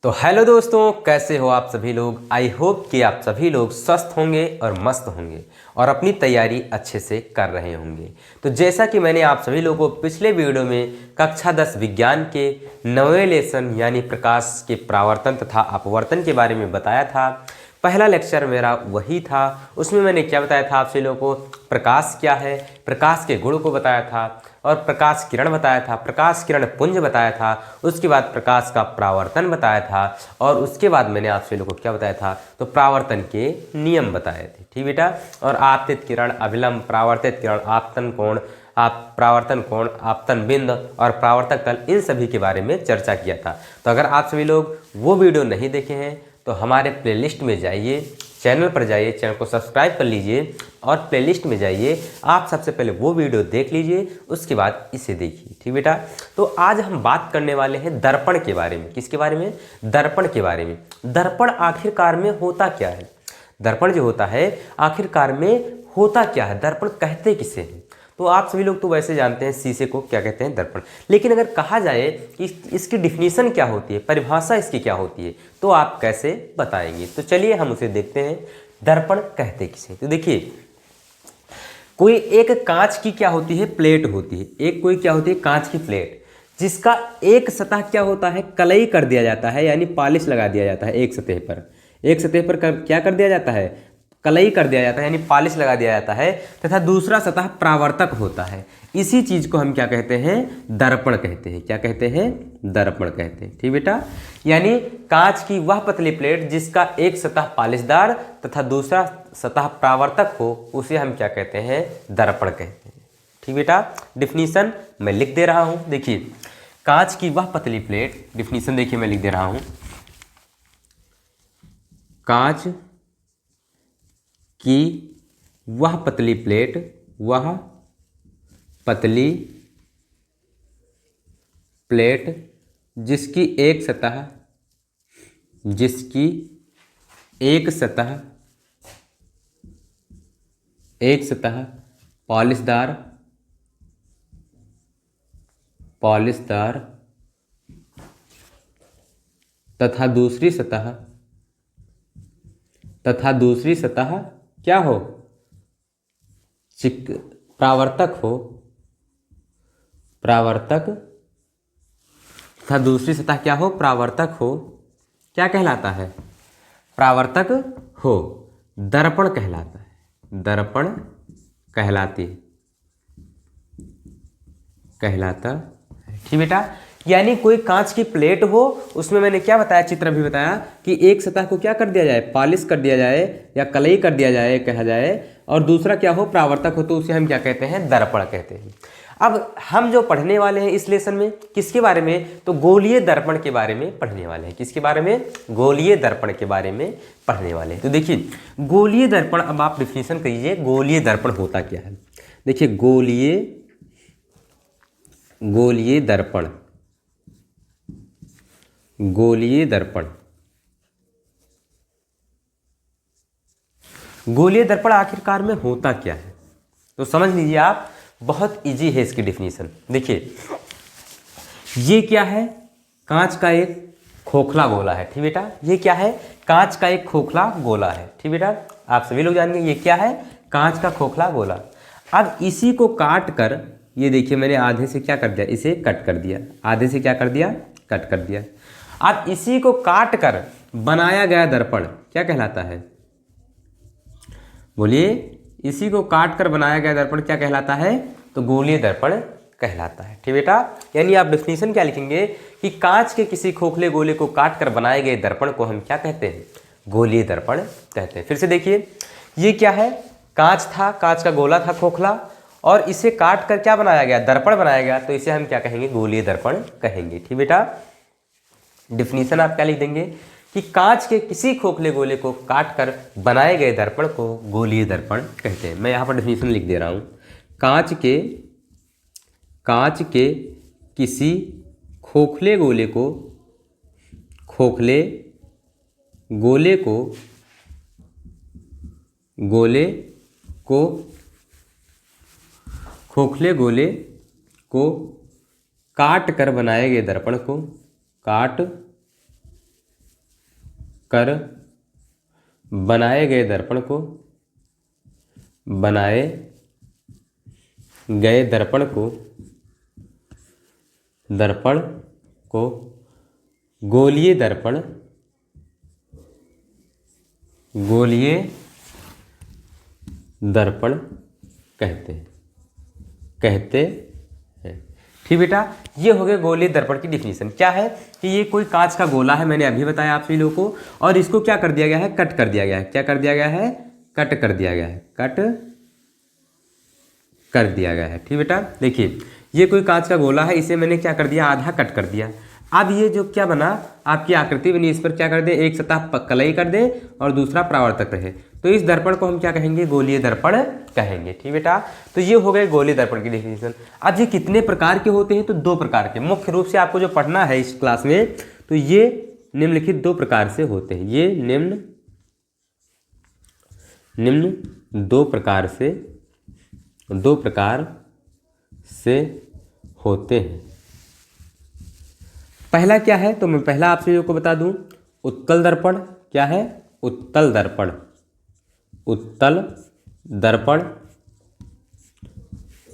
तो हेलो दोस्तों, कैसे हो आप सभी लोग। आई होप कि आप सभी लोग स्वस्थ होंगे और मस्त होंगे और अपनी तैयारी अच्छे से कर रहे होंगे। तो जैसा कि मैंने आप सभी लोगों को पिछले वीडियो में कक्षा 10 विज्ञान के 9वें लेसन यानी प्रकाश के परावर्तन तथा अपवर्तन के बारे में बताया था। पहला लेक्चर मेरा वही था। उसमें मैंने क्या बताया था आप सभी लोगों को, प्रकाश क्या है, प्रकाश के गुण को बताया था और प्रकाश किरण बताया था, प्रकाश किरण पुंज बताया था। उसके बाद प्रकाश का परावर्तन बताया था और उसके बाद मैंने आप सभी लोगों को क्या बताया था, तो परावर्तन के नियम बताए थे। ठीक बेटा। और आपतित किरण, अभिलंब, परावर्तित किरण, आपतन कोण, आप परावर्तन कोण, आपतन बिंदु और परावर्तक तल, इन सभी के बारे में चर्चा किया था। तो अगर आप सभी लोग वो वीडियो नहीं देखे हैं तो हमारे प्लेलिस्ट में जाइए, चैनल पर जाइए, चैनल को सब्सक्राइब कर लीजिए और प्लेलिस्ट में जाइए। आप सबसे पहले वो वीडियो देख लीजिए, उसके बाद इसे देखिए। ठीक बेटा। तो आज हम बात करने वाले हैं दर्पण के बारे में। किसके बारे में? दर्पण के बारे में। दर्पण आखिरकार में होता क्या है? दर्पण जो होता है आखिरकार में होता क्या है? दर्पण कहते किसे हैं? तो आप सभी लोग तो वैसे जानते हैं शीशे को क्या कहते हैं, दर्पण। लेकिन अगर कहा जाए कि इसकी डिफिनीशन क्या होती है, परिभाषा इसकी क्या होती है, तो आप कैसे बताएंगे? तो चलिए हम उसे देखते हैं। दर्पण कहते किसे? तो देखिए, कोई एक कांच की क्या होती है, प्लेट होती है। एक कोई क्या होती है, कांच की प्लेट, जिसका एक सतह क्या होता है, कलई कर दिया जाता है, यानी पॉलिश लगा दिया जाता है। एक सतह पर, एक सतह पर क्या कर दिया जाता है, कलई कर दिया जाता है, यानी पॉलिश लगा दिया जाता है। तथा दूसरा सतह परावर्तक होता है। इसी चीज को हम क्या कहते हैं, दर्पण कहते हैं। क्या कहते हैं? दर्पण कहते हैं। ठीक बेटा। यानी कांच की वह पतली प्लेट जिसका एक सतह पॉलिशदार तथा दूसरा सतह परावर्तक हो, उसे हम क्या कहते हैं, दर्पण कहते हैं। ठीक बेटा। डिफिनीशन मैं लिख दे रहा हूं, देखिए। कांच की वह पतली प्लेट, डिफिनीशन देखिए मैं लिख दे रहा हूं। कांच की वह पतली प्लेट, वह पतली प्लेट जिसकी एक सतह, जिसकी एक सतह, एक सतह पॉलिशदार, पॉलिशदार तथा दूसरी सतह, तथा दूसरी सतह क्या हो, परावर्तक हो, परावर्तक तथा दूसरी सतह क्या हो, परावर्तक हो। क्या कहलाता है? परावर्तक हो, दर्पण कहलाता है। दर्पण कहलाती है, कहलाता है। ठीक बेटा। यानी कोई कांच की प्लेट हो, उसमें मैंने क्या बताया, चित्र भी बताया कि एक सतह को क्या कर दिया जाए, पॉलिश कर दिया जाए या कलई कर दिया जाए कहा जाए, और दूसरा क्या हो, परावर्तक हो, तो उसे हम क्या कहते हैं, दर्पण कहते हैं। अब हम जो पढ़ने वाले हैं इस लेसन में, किसके बारे में, तो गोलीय दर्पण के बारे में पढ़ने वाले हैं। किसके बारे में? गोलीय दर्पण के बारे में पढ़ने वाले हैं। तो देखिए, गोलीय दर्पण, अब आप डिफिनीशन करिए, गोलीय दर्पण होता क्या है। देखिए, गोलीय दर्पण, गोलीय दर्पण, गोलीय दर्पण आखिरकार में होता क्या है, तो समझ लीजिए आप। बहुत इजी है इसकी डिफिनीशन। देखिए, ये क्या है, कांच का एक खोखला गोला है। ठीक बेटा। ये क्या है, कांच का एक खोखला गोला है। ठीक बेटा। आप सभी लोग जानेंगे ये क्या है, कांच का खोखला गोला। अब इसी को काट कर, ये देखिए मैंने आधे से क्या कर दिया, इसे कट कर दिया। आधे से क्या कर दिया, कट कर दिया। अब इसी को काट कर बनाया गया दर्पण क्या कहलाता है, बोलिए। इसी को काट कर बनाया गया दर्पण क्या कहलाता है, तो गोलीय दर्पण कहलाता है। ठीक बेटा। यानी आप डिफिनीशन क्या लिखेंगे कि कांच के किसी खोखले गोले को काट कर बनाए गए दर्पण को हम क्या कहते हैं, गोलीय दर्पण कहते हैं। फिर से देखिए, ये क्या है, कांच था, कांच का गोला था खोखला, और इसे काट कर क्या बनाया गया, दर्पण बनाया गया, तो इसे हम क्या कहेंगे, गोलीय दर्पण कहेंगे। ठीक बेटा। डिफिनीशन आप क्या लिख देंगे कि कांच के किसी खोखले गोले को काटकर बनाए गए दर्पण को गोलीय दर्पण कहते हैं। मैं यहाँ पर डिफिनीशन लिख दे रहा हूँ। कांच के किसी खोखले गोले को, खोखले गोले को, गोले को, खोखले गोले को काट कर बनाए गए दर्पण को, काट कर बनाए गए दर्पण को दर्पण को गोलीय दर्पण कहते हैं। ठीक बेटा, ये हो गए गोलीय दर्पण की डिफिनीशन। क्या है कि ये कोई कांच का गोला है, मैंने अभी बताया आप सभी लोगों को, और इसको क्या कर दिया गया है, कट कर दिया गया है। क्या कर दिया गया है, कट कर दिया गया है, कट कर दिया गया है। ठीक बेटा, देखिए ये कोई कांच का गोला है, इसे मैंने क्या कर दिया, आधा कट कर दिया। अब ये जो क्या बना, आपकी आकृति बनी, इस पर क्या कर दे, एक सतह कलई कर दे और दूसरा परावर्तक रहे, तो इस दर्पण को हम क्या कहेंगे, गोलीय दर्पण कहेंगे। ठीक बेटा, तो ये हो गए गोलीय दर्पण की डेफिनेशन। अब ये कितने प्रकार के होते हैं, तो दो प्रकार के मुख्य रूप से आपको जो पढ़ना है इस क्लास में, तो ये निम्नलिखित दो प्रकार से होते हैं। ये निम्न दो प्रकार से होते हैं। पहला क्या है, तो मैं पहला आप सभी को बता दूं, उत्तल दर्पण। क्या है, उत्तल दर्पण।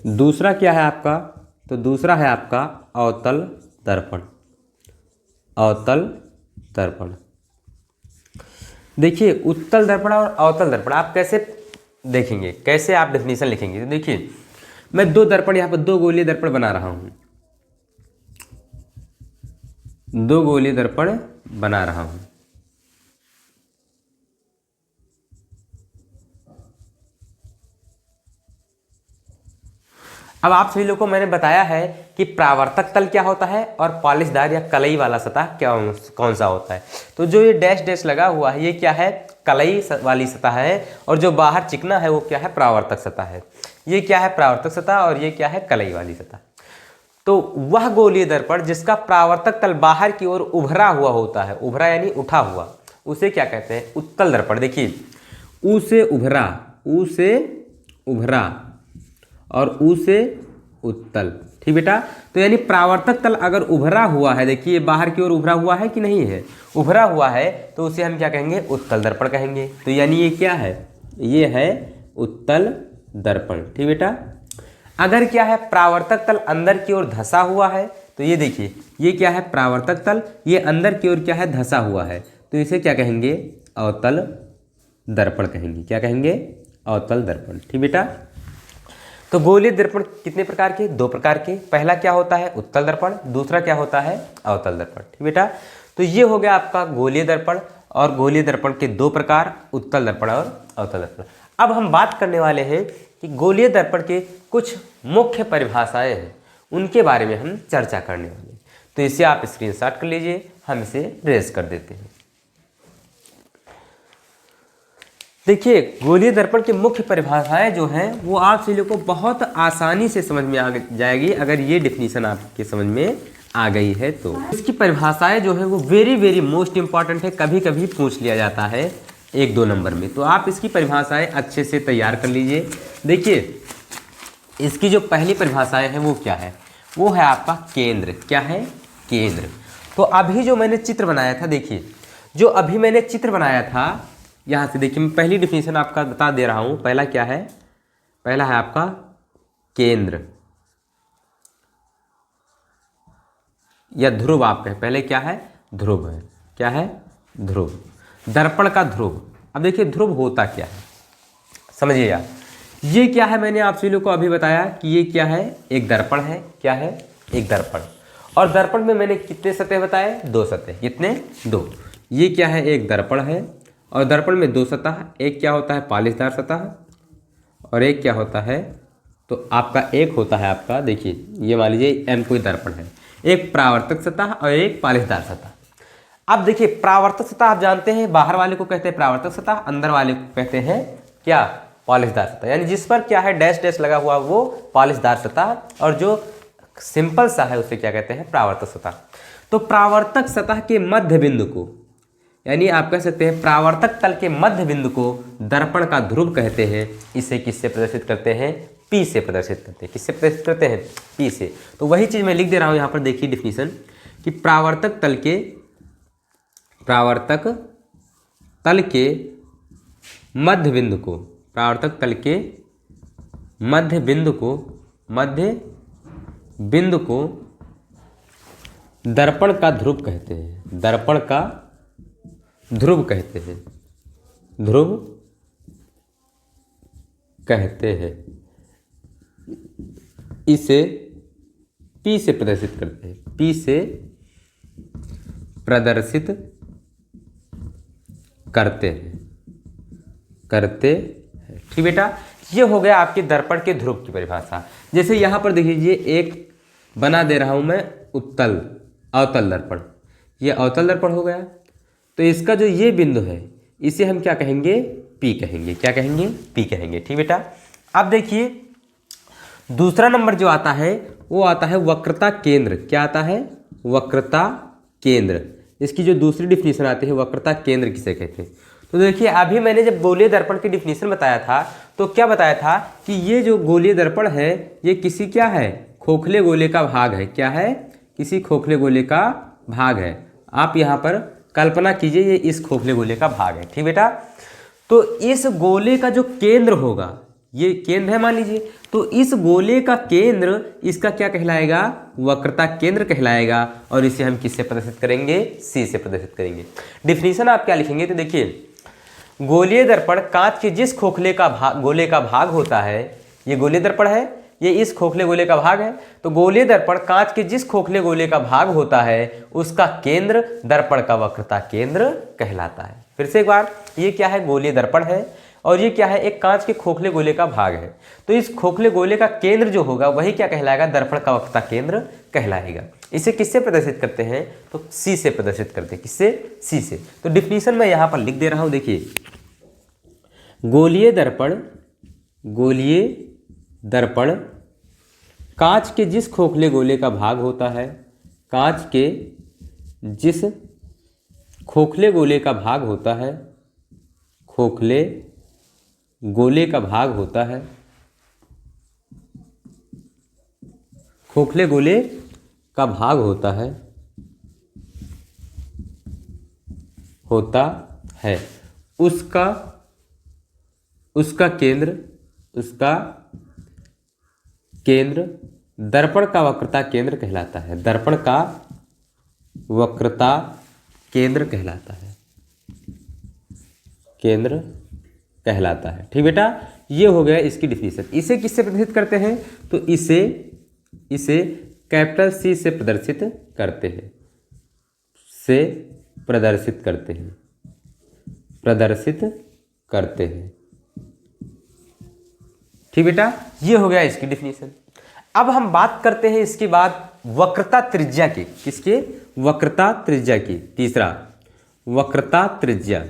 दूसरा क्या है आपका, तो दूसरा है आपका अवतल दर्पण। देखिए उत्तल दर्पण और अवतल दर्पण आप कैसे देखेंगे, कैसे आप डेफिनेशन लिखेंगे, तो देखिए मैं दो दर्पण यहाँ पर, दो गोलीय दर्पण बना रहा हूँ, दो गोलीय दर्पण बना रहा हूँ। अब आप सभी लोगों को मैंने बताया है कि परावर्तक तल क्या होता है और पॉलिशदार या कलई वाला सतह क्या कौन सा होता है। तो जो ये डैश डैश लगा हुआ है, ये क्या है, कलई वाली सतह है, और जो बाहर चिकना है वो क्या है, परावर्तक सतह है। ये क्या है, परावर्तक सतह, और ये क्या है, कलई वाली सतह। तो वह गोलीय दर्पण जिसका परावर्तक तल बाहर की ओर उभरा हुआ होता है, उभरा यानी उठा हुआ, उसे क्या कहते हैं, उत्तल दर्पण। देखिए ऊ से उभरा और ऊ से उत्तल। ठीक बेटा, तो यानी परावर्तक तल अगर उभरा हुआ है, देखिए बाहर की ओर उभरा हुआ है कि नहीं है, उभरा हुआ है, तो उसे हम क्या कहेंगे, उत्तल दर्पण कहेंगे। तो यानी ये क्या है, ये है उत्तल दर्पण। ठीक बेटा, अगर क्या है, परावर्तक तल अंदर की ओर धंसा हुआ है, तो ये देखिए ये क्या है, परावर्तक तल, ये अंदर की ओर क्या है, धंसा हुआ है, तो इसे क्या कहेंगे, अवतल दर्पण कहेंगे। क्या कहेंगे, अवतल दर्पण। ठीक बेटा, तो गोलीय दर्पण कितने प्रकार के, दो प्रकार के। पहला क्या होता है, उत्तल दर्पण, दूसरा क्या होता है, अवतल दर्पण। ठीक बेटा, तो ये हो गया आपका गोलीय दर्पण, और गोलीय दर्पण के दो प्रकार, उत्तल दर्पण और अवतल दर्पण। अब हम बात करने वाले हैं कि गोलीय दर्पण के कुछ मुख्य परिभाषाएं हैं, उनके बारे में हम चर्चा करने वाले हैं। तो इसे आप स्क्रीनशॉट कर लीजिए, हम इसे रेज कर देते हैं। देखिए गोलीय दर्पण की मुख्य परिभाषाएं जो हैं वो आप सभी लोग को बहुत आसानी से समझ में आ जाएगी अगर ये डिफिनीशन आपके समझ में आ गई है तो। इसकी परिभाषाएं जो है वो वेरी वेरी मोस्ट इंपॉर्टेंट है, कभी कभी पूछ लिया जाता है 1-2 नंबर में, तो आप इसकी परिभाषाएं अच्छे से तैयार कर लीजिए। देखिए इसकी जो पहली परिभाषाएं हैं वो क्या है, वो है आपका केंद्र। क्या है, केंद्र। तो अभी जो मैंने चित्र बनाया था, देखिए जो अभी मैंने चित्र बनाया था, यहाँ से देखिए मैं पहली डिफिनीशन आपका बता दे रहा हूँ। पहला क्या है, पहला है आपका केंद्र या ध्रुव, आप कहें पहले क्या है, ध्रुव है। क्या है, ध्रुव, दर्पण का ध्रुव। अब देखिए ध्रुव होता क्या है, समझिएगा। ये क्या है, मैंने आप सभी लोग को अभी बताया कि ये क्या है, एक दर्पण है। क्या है, एक दर्पण। और दर्पण में मैंने कितने सतह बताए, 2 सतह। कितने, 2। ये क्या है, एक दर्पण है, और दर्पण में 2 सतह, एक क्या होता है, पॉलिशदार सतह, और एक क्या होता है, तो आपका एक होता है आपका, देखिए ये मान लीजिए एम कोई दर्पण है, एक परावर्तक सतह और एक पॉलिशदार सतह। अब देखिए परावर्तक सतह आप जानते हैं, बाहर वाले को कहते हैं परावर्तक सतह, अंदर वाले को कहते हैं क्या, पॉलिशदार सतह। यानी जिस पर क्या है, डैश डैश लगा हुआ वो पॉलिशदार सतह, और जो सिंपल सा है उसे क्या कहते हैं, परावर्तक सतह। तो परावर्तक सतह के मध्य बिंदु को, यानी आप कह सकते हैं परावर्तक तल के मध्य बिंदु को दर्पण का ध्रुव कहते हैं। इसे किससे प्रदर्शित करते हैं, P से प्रदर्शित करते हैं। किससे प्रदर्शित करते हैं, P से। तो वही चीज़ मैं लिख दे रहा हूँ यहाँ पर, देखिए डिफिनीशन कि परावर्तक तल के मध्य बिंदु को, परावर्तक तल के मध्य बिंदु को दर्पण का ध्रुव कहते हैं। दर्पण का ध्रुव कहते हैं। ध्रुव कहते हैं। इसे P से प्रदर्शित करते हैं। P से प्रदर्शित करते हैं। ठीक बेटा, ये हो गया आपके दर्पण के ध्रुव की परिभाषा। जैसे यहाँ पर देखिए एक बना दे रहा हूँ मैं अवतल दर्पण, ये अवतल दर्पण हो गया। तो इसका जो ये बिंदु है इसे हम क्या कहेंगे? P कहेंगे। क्या कहेंगे? P कहेंगे। ठीक बेटा, अब देखिए दूसरा नंबर जो आता है वो आता है वक्रता केंद्र। क्या आता है? वक्रता केंद्र। इसकी जो दूसरी डिफिनीशन आती है वक्रता केंद्र किसे कहते हैं? तो देखिए अभी मैंने जब गोलीय दर्पण की डिफिनीशन बताया था तो क्या बताया था कि ये जो गोलीय दर्पण है ये किसी क्या है? खोखले गोले का भाग है। क्या है? किसी खोखले गोले का भाग है। आप यहाँ पर कल्पना कीजिए ये इस खोखले गोले का भाग है। ठीक बेटा, तो इस गोले का जो केंद्र होगा, ये केंद्र है मान लीजिए, तो इस गोले का केंद्र इसका क्या कहलाएगा? वक्रता केंद्र कहलाएगा। और इसे हम किससे प्रदर्शित करेंगे? C से प्रदर्शित करेंगे। डिफिनीशन आप क्या लिखेंगे? तो देखिए गोलीय दर्पण कांच के जिस खोखले का गोले का भाग होता है, ये गोलीय दर्पण है, ये इस खोखले गोले का भाग है। तो गोलीय दर्पण कांच के जिस खोखले गोले का भाग होता है उसका केंद्र दर्पण का वक्रता केंद्र कहलाता है। फिर से एक बार, ये क्या है? गोलीय दर्पण है और ये क्या है? एक कांच के खोखले गोले का भाग है। तो इस खोखले गोले का केंद्र जो होगा वही क्या कहलाएगा? दर्पण का वक्रता केंद्र कहलाएगा। इसे किससे प्रदर्शित करते हैं? तो C से प्रदर्शित करते हैं। किससे? C से। तो डिफिनीशन मैं यहाँ पर लिख दे रहा हूँ। देखिए गोलीय दर्पण कांच के जिस खोखले गोले का भाग होता है, कांच के जिस खोखले गोले का भाग होता है, खोखले गोले का भाग होता है, खोखले गोले का भाग होता है उसका केंद्र दर्पण का वक्रता केंद्र कहलाता है। दर्पण का वक्रता केंद्र कहलाता है। केंद्र कहलाता है। ठीक बेटा, ये हो गया इसकी डिफिनीशन। इसे किससे प्रदर्शित करते हैं? तो इसे कैपिटल C से प्रदर्शित करते हैं। प्रदर्शित करते हैं। ठीक बेटा, ये हो गया इसकी डिफिनीशन। अब हम बात करते हैं इसके बाद वक्रता त्रिज्या की। किसके? वक्रता त्रिज्या की। तीसरा वक्रता त्रिज्या।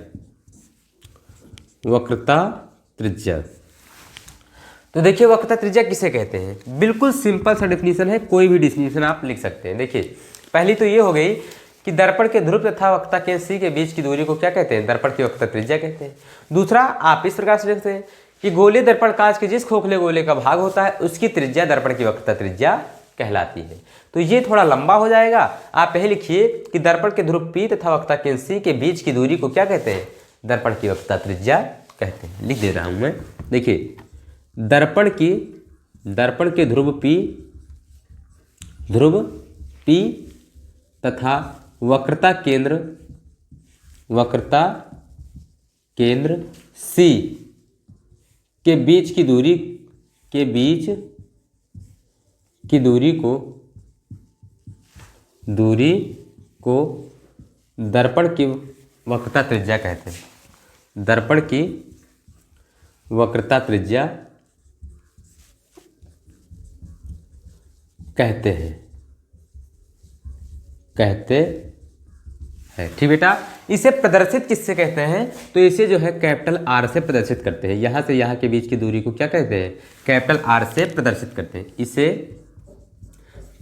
तो देखिए वक्रता त्रिज्या किसे कहते हैं? बिल्कुल सिंपल सा डिफिनीशन है, कोई भी डिफिनीशन आप लिख सकते हैं। देखिए पहली तो ये हो गई कि दर्पण के ध्रुव तथा वक्रता केंद्र C के बीच की दूरी को क्या कहते हैं? दर्पण की वक्रता त्रिज्या कहते हैं। दूसरा आप इस प्रकार से लिखते हैं कि गोलीय दर्पण कांच के जिस खोखले गोले का भाग होता है उसकी त्रिज्या दर्पण की वक्रता त्रिज्या कहलाती है। तो ये थोड़ा लंबा हो जाएगा। आप पहले लिखिए कि दर्पण के ध्रुव P तथा वक्रता केंद्र C के बीच की दूरी को क्या कहते हैं? दर्पण की वक्रता त्रिज्या कहते हैं। लिख दे रहा हूं मैं। देखिए दर्पण के ध्रुव P तथा वक्रता केंद्र C के बीच की दूरी को दर्पण की वक्रता त्रिज्या कहते हैं। दर्पण की वक्रता त्रिज्या कहते हैं। ठीक बेटा, इसे प्रदर्शित किससे कहते हैं? तो इसे जो है कैपिटल R से प्रदर्शित करते हैं। यहाँ से यहाँ के बीच की दूरी को क्या कहते हैं? कैपिटल R से प्रदर्शित करते हैं। इसे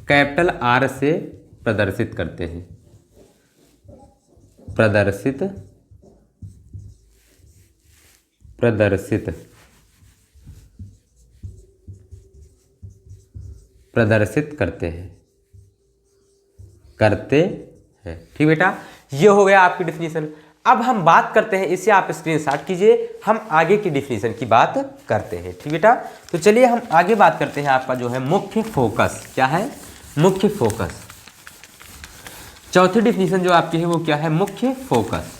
कैपिटल R से प्रदर्शित करते हैं। प्रदर्शित करते हैं। ठीक बेटा, ये हो गया आपकी डिफिनीशन। अब हम बात करते हैं, इसे आप स्क्रीनशॉट कीजिए, हम आगे की डिफिनीशन की बात करते हैं। ठीक बेटा, तो चलिए हम आगे बात करते हैं। आपका जो है मुख्य फोकस क्या है, मुख्य फोकस। चौथी डिफिनीशन जो आपकी है वो क्या है, मुख्य फोकस।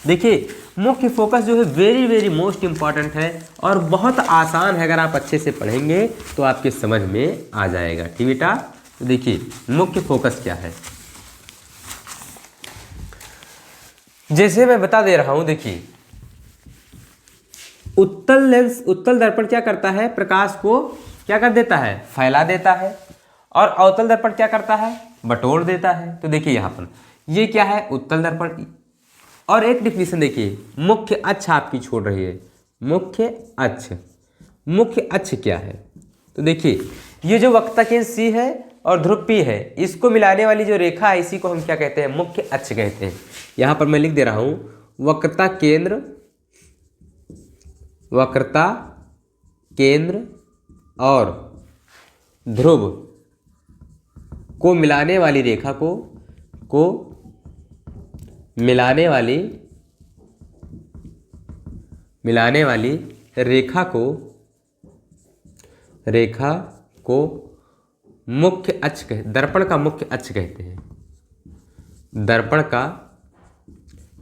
देखिए मुख्य फोकस जो है वेरी वेरी मोस्ट इंपॉर्टेंट है और बहुत आसान है। अगर आप अच्छे से पढ़ेंगे तो आपके समझ में आ जाएगा। ठीक बेटा, तो देखिए मुख्य फोकस क्या है, जैसे मैं बता दे रहा हूं। देखिए उत्तल लेंस, उत्तल दर्पण क्या करता है, प्रकाश को क्या कर देता है, फैला देता है, और अवतल दर्पण क्या करता है, बटोर देता है। तो देखिए यहाँ पर ये क्या है, उत्तल दर्पण। और एक डिफिनीशन देखिए, मुख्य अक्ष आपकी छोड़ रही है, मुख्य अक्ष। मुख्य अक्ष क्या है, तो देखिए ये जो वक्रता केंद्र सी है और ध्रुव P है, इसको मिलाने वाली जो रेखा है इसी को हम क्या कहते हैं, मुख्य अक्ष कहते हैं। यहाँ पर मैं लिख दे रहा हूँ, वक्रता केंद्र, वक्रता केंद्र और ध्रुव को मिलाने वाली रेखा को मिलाने वाली रेखा को मुख्य अक्ष दर्पण का मुख्य अक्ष कहते हैं, दर्पण का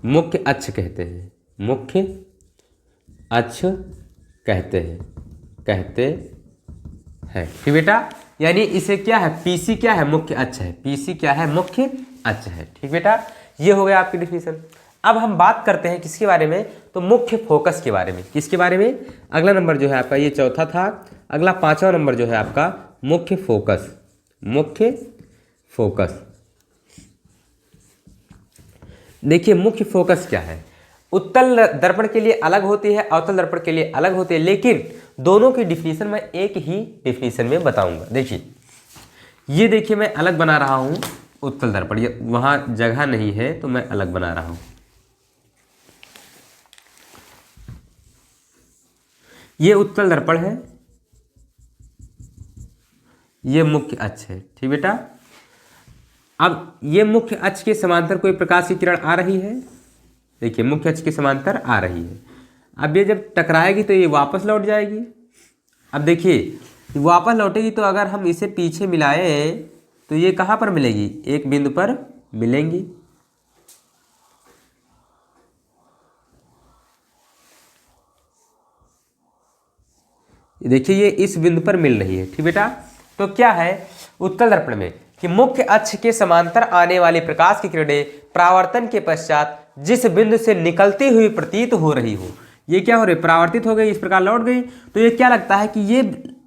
मुख्य अक्ष कहते हैं, मुख्य अक्ष कहते हैं। ठीक बेटा, यानी इसे क्या है, पीसी क्या है, मुख्य अक्ष है, पीसी क्या है, मुख्य अक्ष है। ठीक बेटा, ये हो गया आपकी डिफिनीशन। अब हम बात करते हैं किसके बारे में, तो मुख्य फोकस के बारे में। किसके बारे में, अगला नंबर जो है आपका, ये चौथा था, अगला पांचवा नंबर जो है आपका मुख्य फोकस। मुख्य फोकस देखिए मुख्य फोकस क्या है, उत्तल दर्पण के लिए अलग होती है, अवतल दर्पण के लिए अलग होती है, लेकिन दोनों की डिफिनीशन मैं एक ही डिफिनीशन में बताऊंगा। देखिए ये देखिए मैं अलग बना रहा हूं उत्तल दर्पण, ये वहां जगह नहीं है तो मैं अलग बना रहा हूं। ये उत्तल दर्पण है, ये मुख्य अक्ष है। ठीक बेटा, अब ये मुख्य अक्ष के समांतर कोई प्रकाश की किरण आ रही है, देखिए मुख्य अक्ष के समांतर आ रही है। अब ये जब टकराएगी तो ये वापस लौट जाएगी। अब देखिए वापस लौटेगी तो अगर हम इसे पीछे मिलाएं तो ये कहाँ पर मिलेगी, एक बिंदु पर मिलेंगी। देखिए ये इस बिंदु पर मिल रही है। ठीक बेटा, तो क्या है उत्तल दर्पण में कि मुख्य अक्ष के समांतर आने वाली प्रकाश की किरणें परावर्तन के पश्चात जिस बिंदु से निकलती हुई प्रतीत हो रही हो, ये क्या हो रही, परावर्तित हो गई, इस प्रकार लौट गई, तो ये क्या लगता है कि ये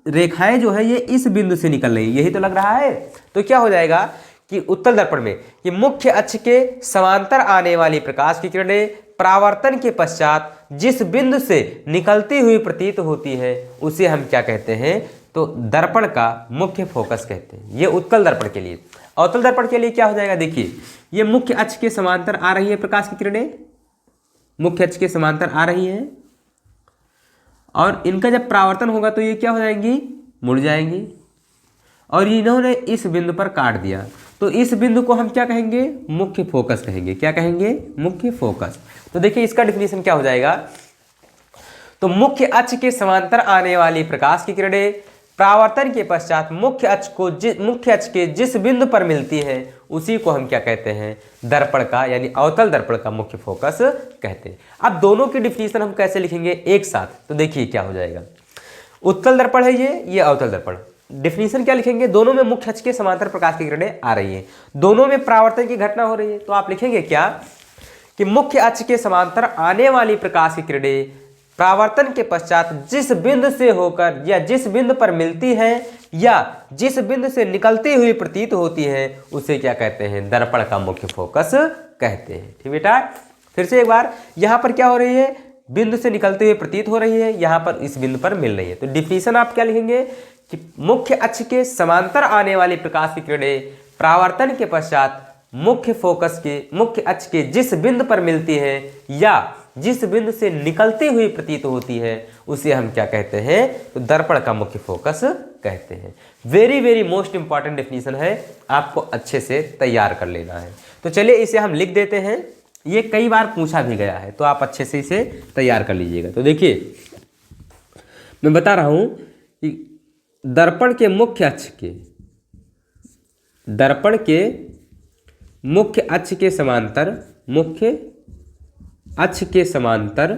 रेखाएं जो है ये इस बिंदु से निकल रही है, यही तो लग रहा है। तो क्या हो जाएगा कि उत्तल दर्पण में कि मुख्य अक्ष के समांतर आने वाली प्रकाश की किरणें परावर्तन के पश्चात जिस बिंदु से निकलती हुई प्रतीत होती है उसे हम क्या कहते हैं, तो दर्पण का मुख्य फोकस कहते हैं। ये उत्तल दर्पण के लिए। अवतल दर्पण के लिए क्या हो जाएगा, देखिए ये मुख्य अक्ष के समांतर आ रही है प्रकाश की किरणें, मुख्य अक्ष के समांतर आ रही हैं, और इनका जब परावर्तन होगा तो ये क्या हो जाएंगी, मुड़ जाएंगी, और इन्होंने इस बिंदु पर काट दिया, तो इस बिंदु को हम क्या कहेंगे, मुख्य फोकस कहेंगे। क्या कहेंगे, मुख्य फोकस। तो देखिए इसका डिफिनीशन क्या हो जाएगा, तो मुख्य अक्ष के समांतर आने वाली प्रकाश की किरणें परावर्तन के पश्चात मुख्य अक्ष के जिस बिंदु पर मिलती है उसी को हम क्या कहते हैं, दर्पण का यानी अवतल दर्पण का मुख्य फोकस कहते हैं। अब दोनों की डिफिनीशन हम कैसे लिखेंगे एक साथ, तो देखिए क्या हो जाएगा, उत्तल दर्पण है ये अवतल दर्पण। डिफिनीशन क्या लिखेंगे, दोनों में मुख्य अक्ष के समांतर प्रकाश की किरणें आ रही है, दोनों में परावर्तन की घटना हो रही है, तो आप लिखेंगे क्या कि मुख्य अक्ष के समांतर आने वाली प्रकाश की किरणें परावर्तन के पश्चात जिस बिंदु से होकर या जिस बिंदु पर मिलती है या जिस बिंदु से निकलती हुई प्रतीत होती है उसे क्या कहते हैं, दर्पण का मुख्य फोकस कहते हैं। ठीक बेटा, फिर से एक बार, यहां पर क्या हो रही है, बिंदु से निकलते हुए प्रतीत हो रही है, यहां पर इस बिंदु पर मिल रही है। तो डिफिनीशन आप क्या लिखेंगे कि मुख्य अक्ष के समांतर आने वाली प्रकाश की किरणें परावर्तन के पश्चात मुख्य अक्ष के जिस बिंदु पर मिलती है या जिस बिंदु से निकलती हुई प्रतीत होती है उसे हम क्या कहते हैं, तो दर्पण का मुख्य फोकस कहते हैं। Very very most important definition है, आपको अच्छे से तैयार कर लेना है। तो चलिए इसे हम लिख देते हैं ये कई बार पूछा भी गया है, तो आप अच्छे से इसे तैयार कर लीजिएगा। तो देखिए मैं बता रहा हूं कि दर्पण के मुख्य अक्ष के, दर्पण के मुख्य अक्ष के समांतर, मुख्य अक्ष के समांतर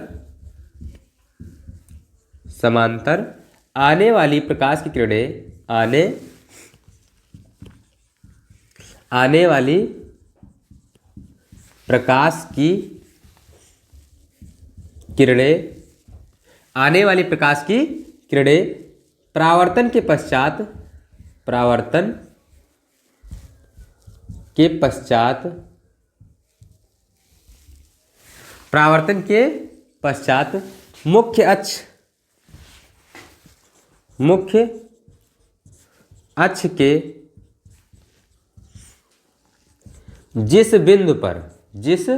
समांतर आने वाली प्रकाश की किरणें, आने वाली प्रकाश की किरणें, आने वाली प्रकाश की किरणें परावर्तन के पश्चात, परावर्तन के पश्चात, परावर्तन के पश्चात मुख्य अक्ष, मुख्य अक्ष के जिस बिंदु पर, जिस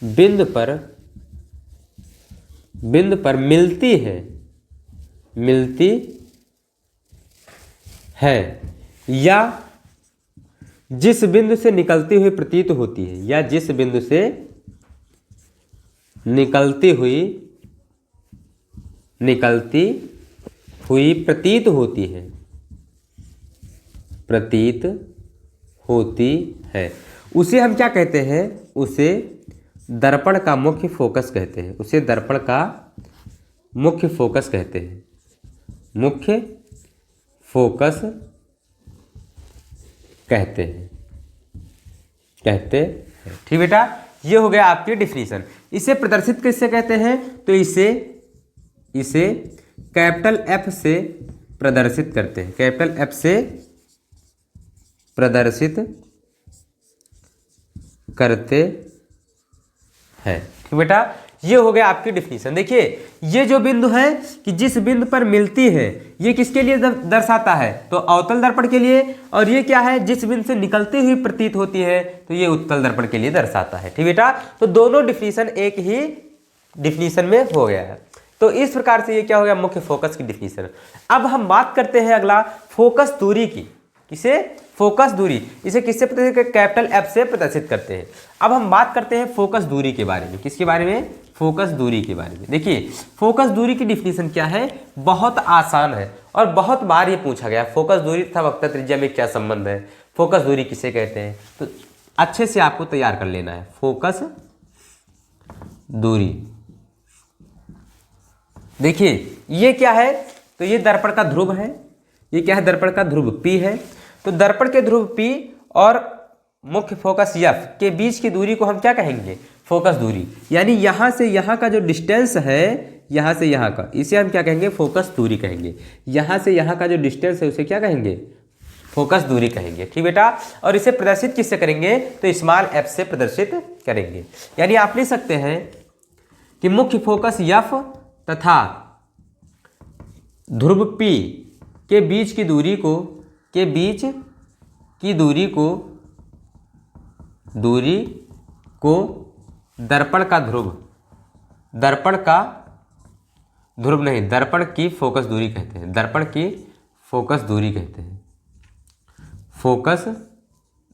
बिंदु पर, बिंदु पर मिलती है, मिलती है, या जिस बिंदु से निकलती हुई प्रतीत होती है, या जिस बिंदु से निकलती हुई प्रतीत होती है, प्रतीत होती है, उसे हम क्या कहते हैं? उसे दर्पण का मुख्य फोकस कहते हैं। उसे दर्पण का मुख्य फोकस कहते हैं, मुख्य फोकस कहते हैं, कहते हैं। ठीक बेटा, ये हो गया आपकी डिफिनीशन। इसे प्रदर्शित किससे कहते हैं? तो इसे कैपिटल एफ से प्रदर्शित करते हैं, कैपिटल एफ से प्रदर्शित करते हैं। ठीक बेटा, ये हो गया आपकी डिफिनीशन। देखिए ये जो बिंदु है कि जिस बिंदु पर मिलती है, ये किसके लिए दर्शाता है? तो अवतल दर्पण के लिए। और ये क्या है? जिस बिंदु से निकलती हुई प्रतीत होती है, तो ये उत्तल दर्पण के लिए दर्शाता है। ठीक बेटा, तो दोनों डिफिनीशन एक ही डिफिनीशन में हो गया है। तो इस प्रकार से ये क्या हो गया? मुख्य फोकस की डिफिनीशन। अब हम बात करते हैं अगला फोकस दूरी की। किसे? फोकस दूरी। इसे किससे प्रदर्शित? कैपिटल एफ से प्रदर्शित करते हैं। अब हम बात करते हैं फोकस दूरी के बारे में। किसके बारे में? फोकस दूरी के बारे में। देखिए फोकस दूरी की डिफिनीशन क्या है? बहुत आसान है और बहुत बार ये पूछा गया। फोकस दूरी तथा वक्र त्रिज्या में क्या संबंध है? फोकस दूरी किसे कहते हैं? तो अच्छे से आपको तैयार कर लेना है। फोकस दूरी, देखिए ये क्या है? तो ये दर्पण का ध्रुव है। ये क्या है? दर्पण का ध्रुव P है। तो दर्पण के ध्रुव P और मुख्य फोकस F के बीच की दूरी को हम क्या कहेंगे? फोकस दूरी। यानी यहां से यहां का जो डिस्टेंस है, यहां से यहां का, इसे हम क्या कहेंगे? फोकस दूरी कहेंगे। यहां से यहां का जो डिस्टेंस है उसे क्या कहेंगे? फोकस दूरी कहेंगे। ठीक बेटा, और इसे प्रदर्शित किससे करेंगे? तो स्मॉल f से प्रदर्शित करेंगे। यानी आप लिख सकते हैं कि मुख्य फोकस F तथा ध्रुव P के बीच की दूरी को, के बीच की दूरी को दर्पण का ध्रुव, दर्पण का ध्रुव नहीं, दर्पण की फोकस दूरी कहते हैं। दर्पण की फोकस दूरी कहते हैं, फोकस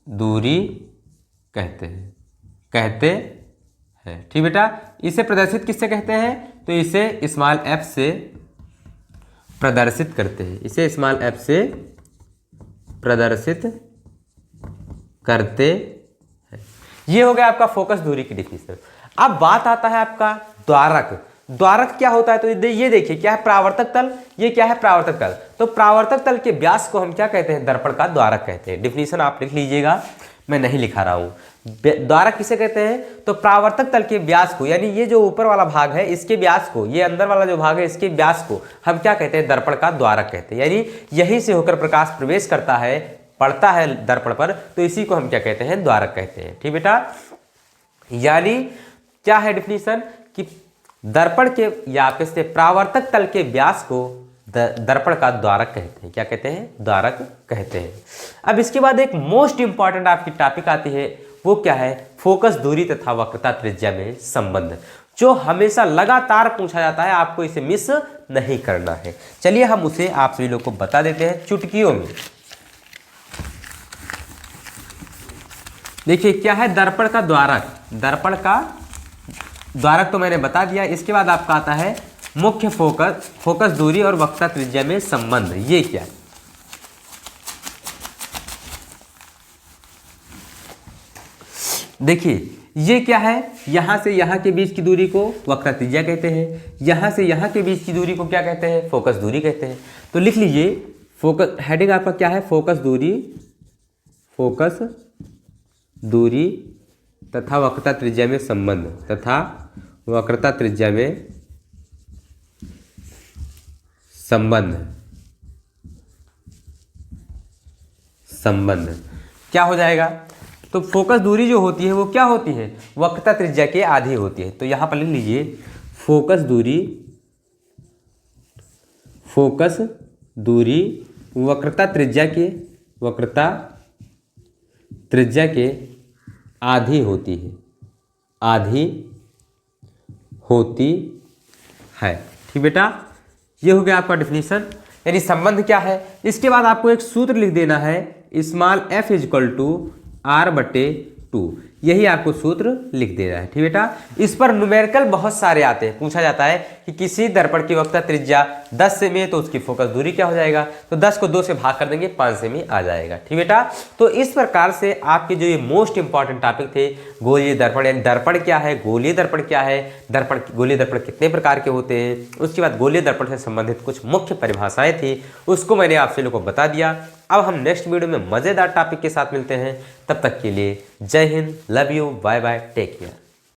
दूरी कहते हैं। ठीक बेटा, इसे प्रदर्शित किससे कहते हैं? तो इसे स्मॉल f से प्रदर्शित करते हैं। इसे स्मॉल f से प्रदर्शित करते हैं। ये हो गया आपका फोकस दूरी की डिफिनीशन। अब बात आता है आपका द्वारक। द्वारक क्या होता है? तो ये देखिए क्या है? परावर्तक तल। ये क्या है? परावर्तक तल। तो परावर्तक तल के व्यास को हम क्या कहते हैं? दर्पण का द्वारक कहते हैं। डिफिनीशन आप लिख लीजिएगा, मैं नहीं लिखा रहा हूं। द्वारक किसे कहते हैं? तो परावर्तक तल के व्यास को, यानी ये जो ऊपर वाला भाग है इसके व्यास को, ये अंदर वाला जो भाग है इसके व्यास को हम क्या कहते हैं? दर्पण का द्वारक कहते हैं। यानी यहीं से होकर प्रकाश प्रवेश करता है, पड़ता है दर्पण पर, तो इसी को हम क्या कहते हैं? द्वारक कहते हैं। ठीक बेटा, यानी क्या है डिफिनीशन? कि दर्पण के या से परावर्तक तल के व्यास को दर्पण का द्वारक कहते हैं। क्या कहते हैं? द्वारक कहते हैं। अब इसके बाद एक मोस्ट इंपॉर्टेंट आपकी टॉपिक आती है, वो क्या है? फोकस दूरी तथा वक्रता त्रिज्या में संबंध, जो हमेशा लगातार पूछा जाता है। आपको इसे मिस नहीं करना है। चलिए हम उसे आप सभी लोग को बता देते हैं चुटकियों में। देखिए क्या है दर्पण का द्वारक, दर्पण का द्वारक तो मैंने बता दिया। इसके बाद आपका आता है मुख्य फोकस, फोकस दूरी और वक्रता त्रिज्या में संबंध। ये क्या है? देखिए ये क्या है, यहां से यहां के बीच की दूरी को वक्रता त्रिज्या कहते हैं, यहां से यहां के बीच की दूरी को क्या कहते हैं? फोकस दूरी कहते हैं। तो लिख लीजिए फोकस, हेडिंग आपका क्या है? फोकस दूरी, फोकस दूरी तथा वक्रता त्रिज्या में संबंध, तथा वक्रता त्रिज्या में संबंध। संबंध क्या हो जाएगा? तो फोकस दूरी जो होती है वो क्या होती है? वक्रता त्रिज्या के आधी होती है। तो यहां पर लिख लीजिए फोकस दूरी, फोकस दूरी वक्रता त्रिज्या के, वक्रता त्रिज्या के आधी होती है, आधी होती है। ठीक बेटा, ये हो गया आपका डेफिनेशन, यानी संबंध क्या है। इसके बाद आपको एक सूत्र लिख देना है, small f equal to r/2, यही आपको सूत्र लिख देना है। ठीक बेटा, इस पर न्यूमेरिकल बहुत सारे आते हैं। पूछा जाता है कि किसी दर्पण की वक्रता त्रिज्या 10 सेमी है तो उसकी फोकस दूरी क्या हो जाएगा? तो 10 को 2 से भाग कर देंगे, 5 सेमी आ जाएगा। ठीक बेटा, तो इस प्रकार से आपके जो ये मोस्ट इंपॉर्टेंट टॉपिक थे, गोलीय दर्पण, यानी दर्पण क्या है, गोलीय दर्पण क्या है, दर्पण, गोलीय दर्पण कितने प्रकार के होते हैं, उसके बाद गोलीय दर्पण से संबंधित कुछ मुख्य परिभाषाएं थी, उसको मैंने आपसे लोगों को बता दिया। अब हम नेक्स्ट वीडियो में मजेदार टॉपिक के साथ मिलते हैं। तब तक के लिए जय हिंद, love you, bye bye, take care.